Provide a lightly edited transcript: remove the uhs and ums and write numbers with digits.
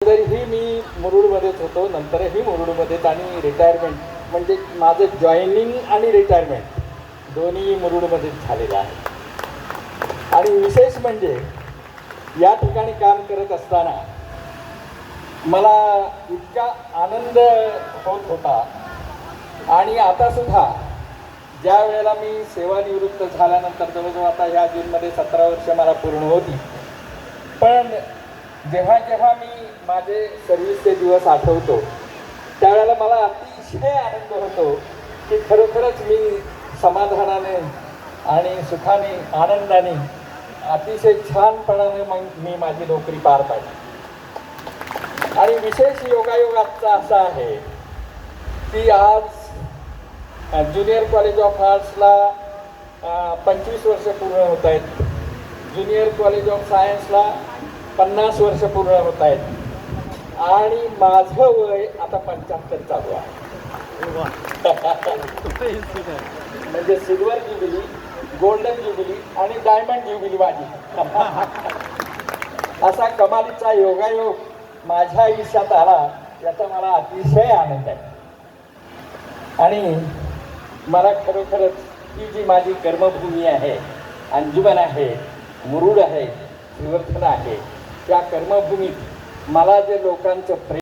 अगोदरही मी मुरुडमध्येच होतो, नंतरही मुरुडमध्येच, आणि रिटायरमेंट म्हणजे माझं जॉईनिंग आणि रिटायरमेंट दोन्ही मुरुडमध्येच झालेलं आहे. आणि विशेष म्हणजे या ठिकाणी काम करत असताना मला इतका आनंद होत होता. आणि आतासुद्धा ज्या वेळेला मी सेवानिवृत्त झाल्यानंतर, जवळजवळ आता ह्या जूनमध्ये 17 वर्ष मला पूर्ण होती, पण जेव्हा जेव्हा मी माझे सर्व्हिसचे दिवस आठवतो त्यावेळेला मला अतिशय आनंद होतो की खरोखरच मी समाधानाने आणि सुखाने आनंदाने अतिशय छानपणाने मी माझी नोकरी पार पाडली. आणि विशेष योगायोग आजचा असा आहे की आज ज्युनियर कॉलेज ऑफ आर्ट्सला 25 वर्ष पूर्ण होत आहेत, ज्युनियर कॉलेज ऑफ सायन्सला 50 वर्ष पूर्ण होत आहेत, आणि माझं वय आता 75 चालू आहे. म्हणजे सिल्वर ज्युबिली, गोल्डन ज्युबिली आणि डायमंड ज्युबिली माझी. असा कमालीचा योगायोग माझ्या आयुष्यात आला, याचा मला अतिशय आनंद आहे. आणि मला खरोखरच ही जी माझी कर्मभूमी आहे, अंजुमन आहे, मुरुड आहे, श्रीवर्धन आहे, त्या कर्मभूमीत मला जे लोकांचं प्रेम